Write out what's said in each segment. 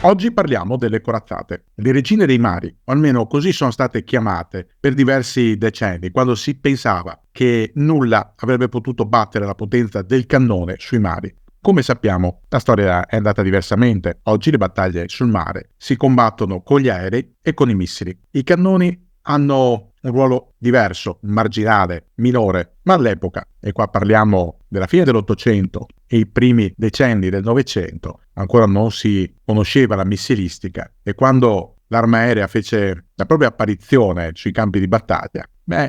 Oggi parliamo delle corazzate, le regine dei mari, o almeno così sono state chiamate per diversi decenni, quando si pensava che nulla avrebbe potuto battere la potenza del cannone sui mari. Come sappiamo, la storia è andata diversamente. Oggi le battaglie sul mare si combattono con gli aerei e con i missili. I cannoni hanno un ruolo diverso, marginale, minore, ma all'epoca, e qua parliamo della fine dell'Ottocento e i primi decenni del Novecento, ancora non si conosceva la missilistica, e quando l'arma aerea fece la propria apparizione sui campi di battaglia,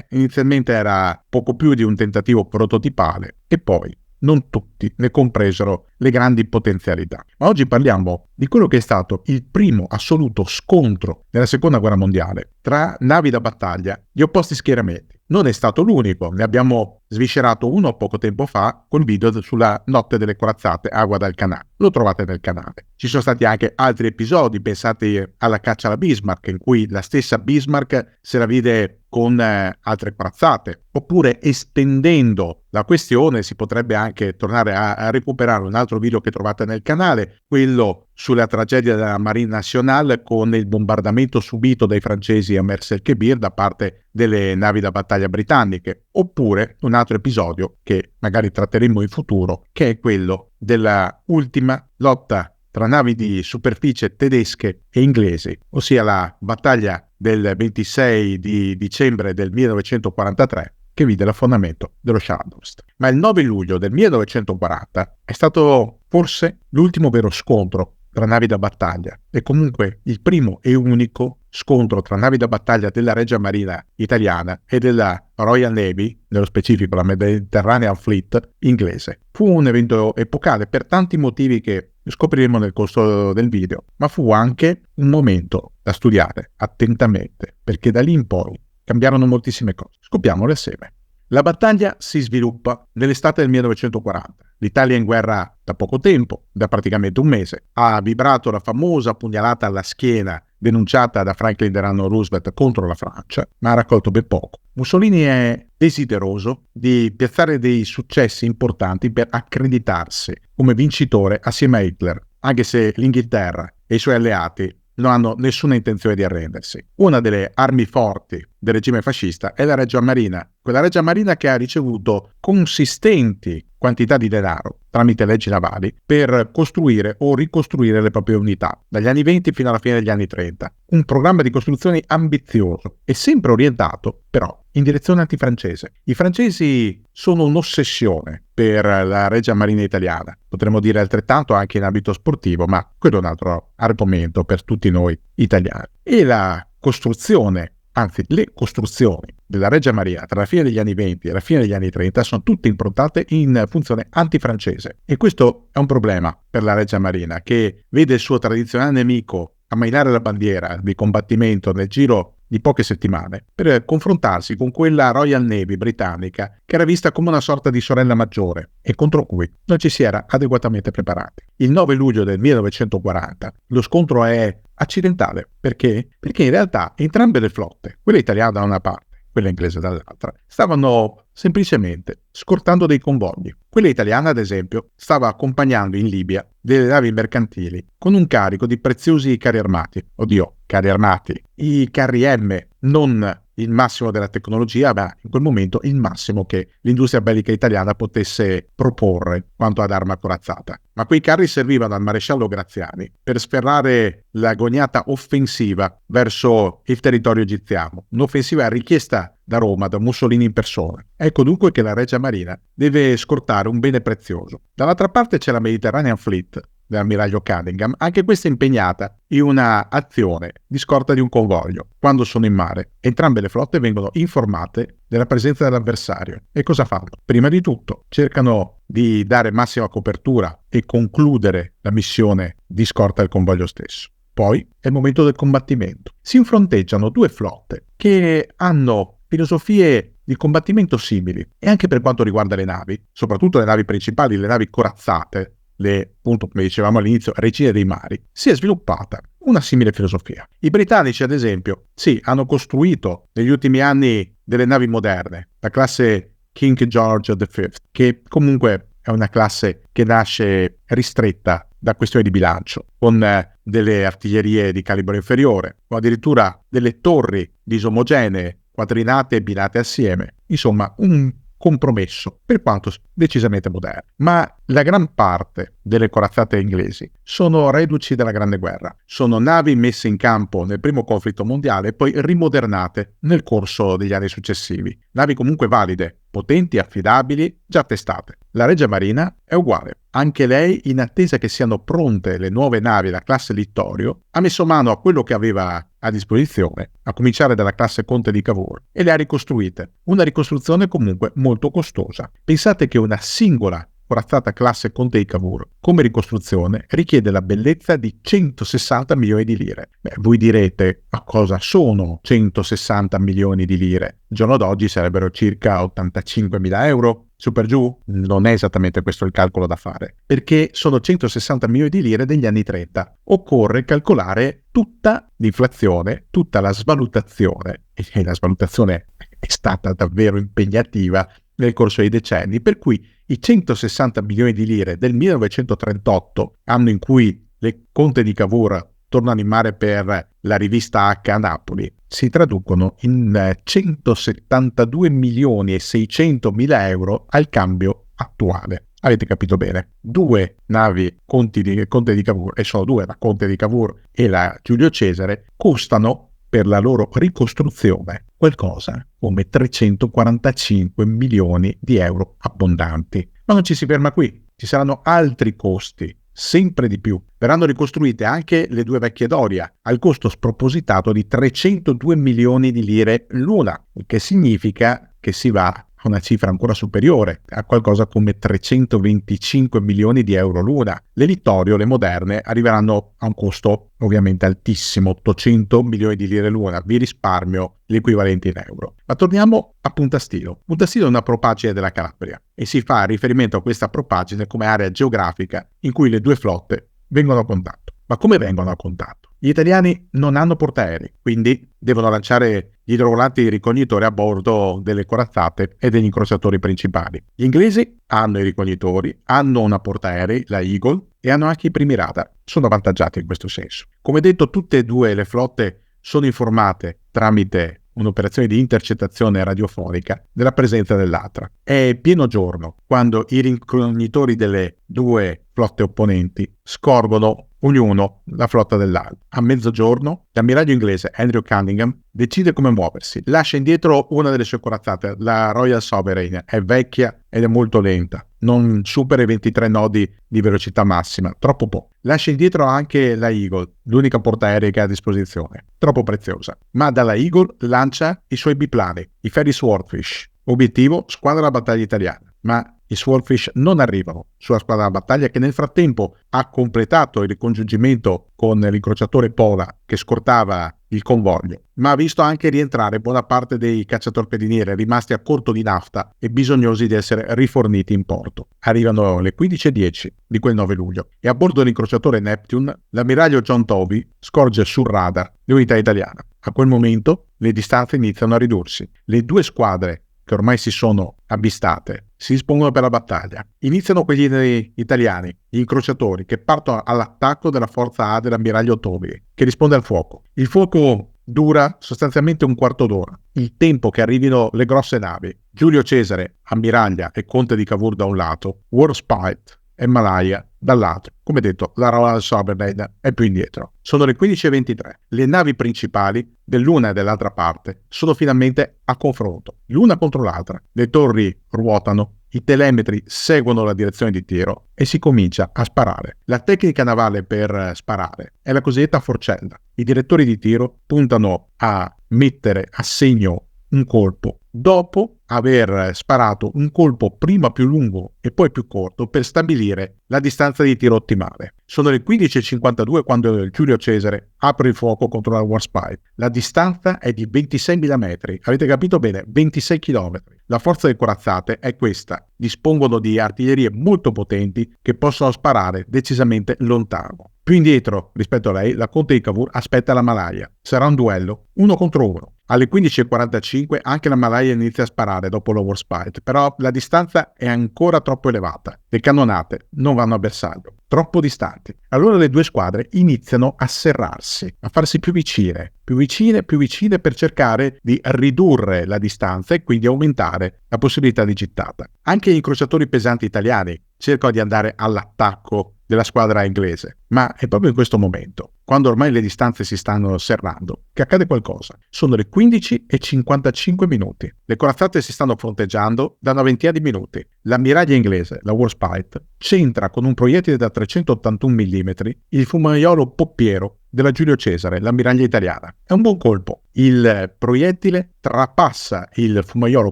inizialmente era poco più di un tentativo prototipale e poi non tutti ne compresero le grandi potenzialità. Ma oggi parliamo di quello che è stato il primo assoluto scontro nella Seconda Guerra Mondiale tra navi da battaglia di opposti schieramenti. Non è stato l'unico, ne abbiamo sviscerato uno poco tempo fa col video sulla Notte delle Corazzate a Guadalcanal. Lo trovate nel canale. Ci sono stati anche altri episodi, pensate alla caccia alla Bismarck, in cui la stessa Bismarck se la vide con altre corazzate, oppure estendendo la questione si potrebbe anche tornare a recuperare un altro video che trovate nel canale, quello sulla tragedia della Marine Nationale con il bombardamento subito dai francesi a Mers el-Kébir da parte delle navi da battaglia britanniche, oppure un altro episodio che magari tratteremo in futuro, che è quello della ultima lotta tra navi di superficie tedesche e inglesi, ossia la battaglia del 26 di dicembre del 1943, che vide l'affondamento dello Charles. Ma il 9 luglio del 1940 è stato forse l'ultimo vero scontro tra navi da battaglia e comunque il primo e unico scontro tra navi da battaglia della Regia Marina italiana e della Royal Navy, nello specifico la Mediterranean Fleet inglese. Fu un evento epocale per tanti motivi che scopriremo nel corso del video, ma fu anche un momento da studiare attentamente, perché da lì in poi cambiarono moltissime cose. Scopriamole assieme. La battaglia si sviluppa nell'estate del 1940. L'Italia è in guerra da poco tempo, da praticamente un mese. Ha vibrato la famosa pugnalata alla schiena denunciata da Franklin Delano Roosevelt contro la Francia, ma ha raccolto ben poco. Mussolini è desideroso di piazzare dei successi importanti per accreditarsi come vincitore assieme a Hitler, anche se l'Inghilterra e i suoi alleati non hanno nessuna intenzione di arrendersi. Una delle armi forti del regime fascista è la Regia Marina, quella Regia Marina che ha ricevuto consistenti quantità di denaro tramite leggi navali per costruire o ricostruire le proprie unità, dagli anni 20 fino alla fine degli anni 30. Un programma di costruzioni ambizioso e sempre orientato, però, in direzione antifrancese. I francesi sono un'ossessione per la Regia Marina italiana. Potremmo dire altrettanto anche in ambito sportivo, ma quello è un altro argomento per tutti noi italiani. E la costruzione, anzi le costruzioni della Regia Marina tra la fine degli anni 20 e la fine degli anni 30 sono tutte improntate in funzione antifrancese. E questo è un problema per la Regia Marina, che vede il suo tradizionale nemico ammainare la bandiera di combattimento nel giro di poche settimane per confrontarsi con quella Royal Navy britannica che era vista come una sorta di sorella maggiore e contro cui non ci si era adeguatamente preparati. Il 9 luglio del 1940 lo scontro è accidentale. Perché? Perché in realtà entrambe le flotte, quella italiana da una parte, quella inglese dall'altra, stavano semplicemente scortando dei convogli. Quella italiana, ad esempio, stava accompagnando in Libia delle navi mercantili con un carico di preziosi carri armati. Oddio, carri armati. I carri M, non il massimo della tecnologia, ma in quel momento il massimo che l'industria bellica italiana potesse proporre quanto ad arma corazzata. Ma quei carri servivano al maresciallo Graziani per sferrare l'agognata offensiva verso il territorio egiziano, un'offensiva richiesta da Roma, da Mussolini in persona. Ecco dunque che la Regia Marina deve scortare un bene prezioso. Dall'altra parte c'è la Mediterranean Fleet dell'ammiraglio Cunningham, anche questa impegnata in una azione di scorta di un convoglio. Quando sono in mare, entrambe le flotte vengono informate della presenza dell'avversario. E cosa fanno? Prima di tutto cercano di dare massima copertura e concludere la missione di scorta del convoglio stesso. Poi è il momento del combattimento. Si infronteggiano due flotte che hanno filosofie di combattimento simili, e anche per quanto riguarda le navi, soprattutto le navi principali, le navi corazzate, le, appunto, come dicevamo all'inizio, regine dei mari, si è sviluppata una simile filosofia. I britannici, ad esempio, sì, hanno costruito negli ultimi anni delle navi moderne, la classe King George V, che comunque è una classe che nasce ristretta da questioni di bilancio, con delle artiglierie di calibro inferiore, o addirittura delle torri disomogenee, quadrinate e binate assieme. Insomma, un compromesso, per quanto decisamente moderno. Ma la gran parte delle corazzate inglesi sono reduci dalla Grande Guerra. Sono navi messe in campo nel primo conflitto mondiale e poi rimodernate nel corso degli anni successivi. Navi comunque valide, potenti, affidabili, già testate. La Regia Marina è uguale. Anche lei, in attesa che siano pronte le nuove navi della classe Littorio, ha messo mano a quello che aveva a disposizione, a cominciare dalla classe Conte di Cavour, e le ha ricostruite. Una ricostruzione comunque molto costosa. Pensate che una singola corazzata classe Conte di Cavour come ricostruzione richiede la bellezza di 160 milioni di lire. Voi direte, ma cosa sono 160 milioni di lire? Il giorno d'oggi sarebbero circa 85 mila euro. Su per giù? Non è esattamente questo il calcolo da fare, perché sono 160 milioni di lire degli anni 30. Occorre calcolare tutta l'inflazione, tutta la svalutazione, e la svalutazione è stata davvero impegnativa nel corso dei decenni, per cui i 160 milioni di lire del 1938, anno in cui le Conte di Cavour tornano in mare per la rivista H a Napoli, si traducono in 172 milioni e 600 mila euro al cambio attuale. Avete capito bene? Due navi Conte di Cavour, e sono due, la Conte di Cavour e la Giulio Cesare, costano per la loro ricostruzione qualcosa come 345 milioni di euro abbondanti. Ma non ci si ferma qui, ci saranno altri costi, sempre di più. Verranno ricostruite anche le due vecchie Doria, al costo spropositato di 302 milioni di lire l'una, il che significa che si va a una cifra ancora superiore, a qualcosa come 325 milioni di euro l'una. Le Littorio, le moderne, arriveranno a un costo ovviamente altissimo, 800 milioni di lire l'una. Vi risparmio l'equivalente in euro. Ma torniamo a Punta Stilo. Punta Stilo è una propagine della Calabria e si fa riferimento a questa propagine come area geografica in cui le due flotte vengono a contatto. Ma come vengono a contatto? Gli italiani non hanno portaerei, quindi devono lanciare gli idrovolanti ricognitori a bordo delle corazzate e degli incrociatori principali. Gli inglesi hanno i ricognitori, hanno una portaerei, la Eagle, e hanno anche i primi radar. Sono avvantaggiati in questo senso. Come detto, tutte e due le flotte sono informate tramite un'operazione di intercettazione radiofonica della presenza dell'altra. È pieno giorno quando i ricognitori delle due flotte opponenti scorgono ognuno la flotta dell'altro. A mezzogiorno l'ammiraglio inglese Andrew Cunningham decide come muoversi. Lascia indietro una delle sue corazzate, la Royal Sovereign. È vecchia ed è molto lenta, non supera i 23 nodi di velocità massima, troppo poco. Lascia indietro anche la Eagle, l'unica portaerei che ha a disposizione, troppo preziosa. Ma dalla Eagle lancia i suoi biplani, i ferri Swordfish. Obiettivo: squadra da battaglia italiana. Ma i Swordfish non arrivano sulla squadra da battaglia, che nel frattempo ha completato il ricongiungimento con l'incrociatore Pola che scortava il convoglio, ma ha visto anche rientrare buona parte dei cacciatorpediniere rimasti a corto di nafta e bisognosi di essere riforniti in porto. Arrivano le 15:10 di quel 9 luglio e a bordo dell'incrociatore Neptune l'ammiraglio John Tovey scorge sul radar le unità italiane. A quel momento le distanze iniziano a ridursi. Le due squadre che ormai si sono avvistate si dispongono per la battaglia. Iniziano quegli italiani, gli incrociatori, che partono all'attacco della forza A dell'ammiraglio Tovey, che risponde al fuoco. Il fuoco dura sostanzialmente un quarto d'ora, il tempo che arrivino le grosse navi. Giulio Cesare, ammiraglia e Conte di Cavour da un lato, Warspite e Malaya dall'altro. Come detto, la Royal Sovereign è più indietro. Sono le 15:23. Le navi principali dell'una e dell'altra parte sono finalmente a confronto, l'una contro l'altra. Le torri ruotano, i telemetri seguono la direzione di tiro e si comincia a sparare. La tecnica navale per sparare è la cosiddetta forcella. I direttori di tiro puntano a mettere a segno un colpo dopo aver sparato un colpo prima più lungo e poi più corto per stabilire la distanza di tiro ottimale. Sono le 15:52 quando il Giulio Cesare apre il fuoco contro la Warspite. La distanza è di 26.000 metri, avete capito bene, 26 km. La forza delle corazzate è questa, dispongono di artiglierie molto potenti che possono sparare decisamente lontano. Più indietro rispetto a lei, la Conte di Cavour aspetta la Malaya. Sarà un duello, uno contro uno. Alle 15:45 anche la Malaya inizia a sparare dopo la Warspite, però la distanza è ancora troppo elevata. Le cannonate non vanno a bersaglio, troppo distanti. Allora le due squadre iniziano a serrarsi, a farsi più vicine per cercare di ridurre la distanza e quindi aumentare la possibilità di gittata. Anche gli incrociatori pesanti italiani cercano di andare all'attacco della squadra inglese, ma è proprio in questo momento, quando ormai le distanze si stanno serrando, che accade qualcosa. Sono le 15:55 minuti. Le corazzate si stanno fronteggiando da una ventina di minuti. L'ammiraglia inglese, la Warspite, centra con un proiettile da 381 mm il fumaiolo Poppiero della Giulio Cesare, l'ammiraglia italiana. È un buon colpo. Il proiettile trapassa il fumaiolo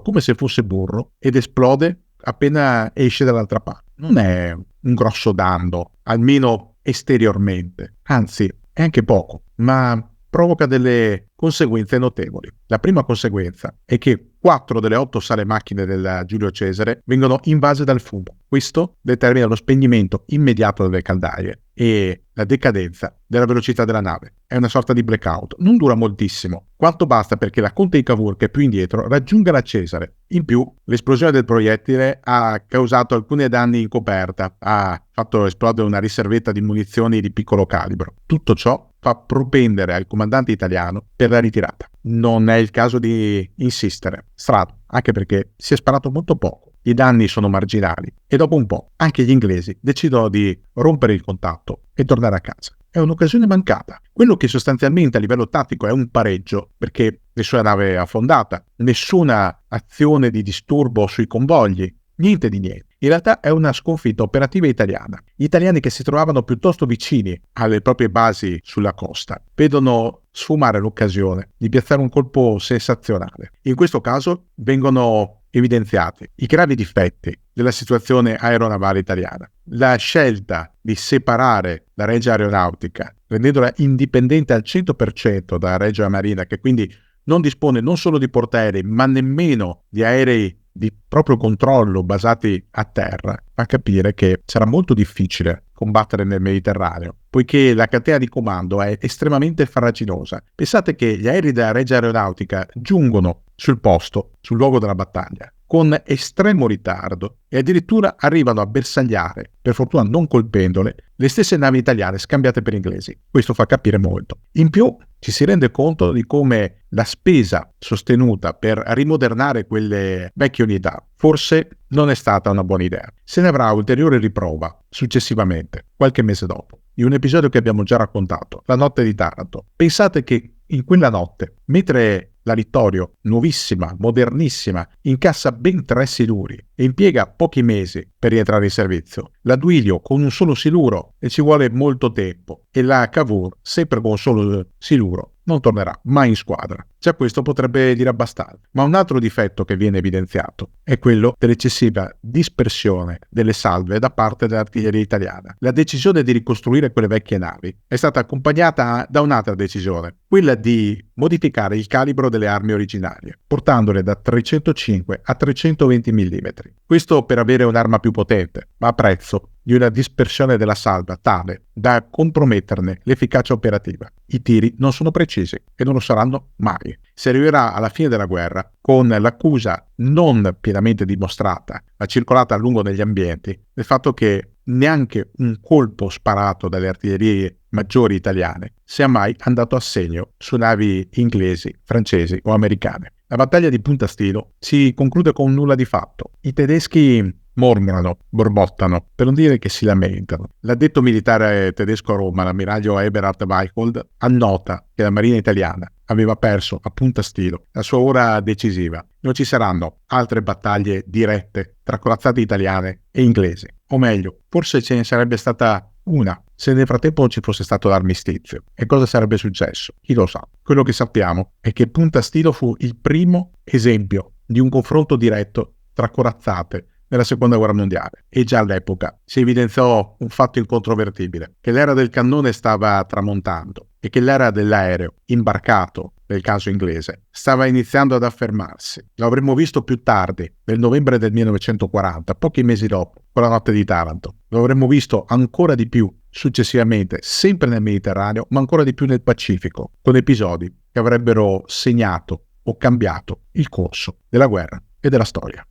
come se fosse burro ed esplode appena esce dall'altra parte. Non è un grosso danno, almeno esteriormente, anzi è anche poco, ma provoca delle conseguenze notevoli. La prima conseguenza è che 4 delle 8 sale macchine della Giulio Cesare vengono invase dal fumo. Questo determina lo spegnimento immediato delle caldaie e la decadenza della velocità della nave. È una sorta di blackout. Non dura moltissimo, quanto basta perché la Conte di Cavour, che è più indietro, raggiunga la Cesare. In più, l'esplosione del proiettile ha causato alcuni danni in coperta, ha fatto esplodere una riservetta di munizioni di piccolo calibro. Tutto ciò fa propendere al comandante italiano per la ritirata. Non è il caso di insistere. Strano, anche perché si è sparato molto poco. I danni sono marginali e dopo un po' anche gli inglesi decidono di rompere il contatto e tornare a casa. È un'occasione mancata. Quello che sostanzialmente a livello tattico è un pareggio, perché nessuna nave è affondata, nessuna azione di disturbo sui convogli, niente di niente. In realtà è una sconfitta operativa italiana. Gli italiani, che si trovavano piuttosto vicini alle proprie basi sulla costa, vedono sfumare l'occasione di piazzare un colpo sensazionale. In questo caso vengono evidenziati i gravi difetti della situazione aeronavale italiana. La scelta di separare la Regia Aeronautica, rendendola indipendente al 100% dalla Regia Marina, che quindi non dispone non solo di portaerei, ma nemmeno di aerei di proprio controllo basati a terra, fa capire che sarà molto difficile combattere nel Mediterraneo, poiché la catena di comando è estremamente farraginosa. Pensate che gli aerei della Regia Aeronautica giungono sul posto, sul luogo della battaglia, con estremo ritardo e addirittura arrivano a bersagliare, per fortuna non colpendole, le stesse navi italiane scambiate per inglesi. Questo fa capire molto. In più ci si rende conto di come la spesa sostenuta per rimodernare quelle vecchie unità forse non è stata una buona idea. Se ne avrà ulteriore riprova successivamente, qualche mese dopo, in un episodio che abbiamo già raccontato, la notte di Taranto. Pensate che in quella notte, mentre la Littorio, nuovissima, modernissima, incassa ben 3 siluri e impiega pochi mesi per rientrare in servizio, la Duilio con un solo siluro e ci vuole molto tempo, e la Cavour, sempre con un solo siluro, non tornerà mai in squadra. Già questo potrebbe dire abbastanza. Ma un altro difetto che viene evidenziato è quello dell'eccessiva dispersione delle salve da parte dell'artiglieria italiana. La decisione di ricostruire quelle vecchie navi è stata accompagnata da un'altra decisione, quella di modificare il calibro delle armi originarie, portandole da 305 a 320 mm. Questo per avere un'arma più potente, ma a prezzo di una dispersione della salva tale da comprometterne l'efficacia operativa. I tiri non sono precisi e non lo saranno mai. Si arriverà alla fine della guerra con l'accusa non pienamente dimostrata, ma circolata a lungo negli ambienti, del fatto che neanche un colpo sparato dalle artiglierie maggiori italiane sia mai andato a segno su navi inglesi, francesi o americane. La battaglia di Punta Stilo si conclude con nulla di fatto. I tedeschi mormorano, borbottano, per non dire che si lamentano. L'addetto militare tedesco a Roma, l'ammiraglio Eberhard Weicholt, annota che la Marina italiana aveva perso a Punta Stilo la sua ora decisiva. Non ci saranno altre battaglie dirette tra corazzate italiane e inglesi. O meglio, forse ce ne sarebbe stata una, se nel frattempo non ci fosse stato l'armistizio. E cosa sarebbe successo? Chi lo sa. Quello che sappiamo è che Punta Stilo fu il primo esempio di un confronto diretto tra corazzate nella Seconda Guerra Mondiale, e già all'epoca si evidenziò un fatto incontrovertibile, che l'era del cannone stava tramontando e che l'era dell'aereo, imbarcato nel caso inglese, stava iniziando ad affermarsi. Lo avremmo visto più tardi, nel novembre del 1940, pochi mesi dopo, con la notte di Taranto. Lo avremmo visto ancora di più successivamente, sempre nel Mediterraneo, ma ancora di più nel Pacifico, con episodi che avrebbero segnato o cambiato il corso della guerra e della storia.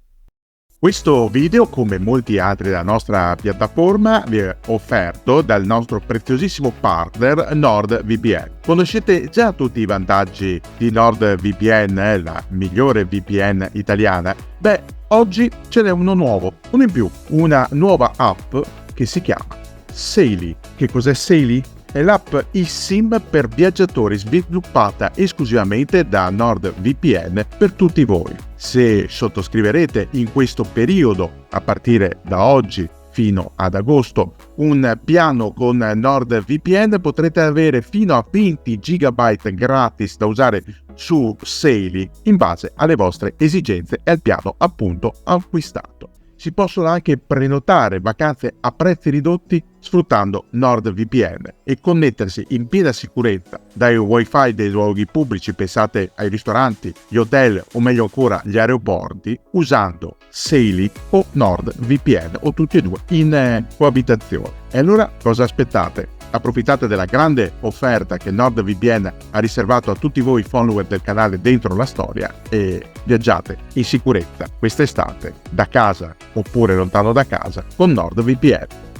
Questo video, come molti altri della nostra piattaforma, vi è offerto dal nostro preziosissimo partner NordVPN. Conoscete già tutti i vantaggi di NordVPN, la migliore VPN italiana? Beh, oggi ce n'è uno nuovo, uno in più, una nuova app che si chiama Saily. Che cos'è Saily? È l'app eSIM per viaggiatori sviluppata esclusivamente da NordVPN per tutti voi. Se sottoscriverete in questo periodo, a partire da oggi fino ad agosto, un piano con NordVPN, potrete avere fino a 20 GB gratis da usare su Saily in base alle vostre esigenze e al piano appunto acquistato. Si possono anche prenotare vacanze a prezzi ridotti sfruttando NordVPN e connettersi in piena sicurezza dai wifi dei luoghi pubblici, pensate ai ristoranti, gli hotel o meglio ancora gli aeroporti, usando Saily o NordVPN o tutti e due in coabitazione. E allora cosa aspettate? Approfittate della grande offerta che NordVPN ha riservato a tutti voi follower del canale Dentro la Storia e viaggiate in sicurezza quest'estate da casa oppure lontano da casa con NordVPN.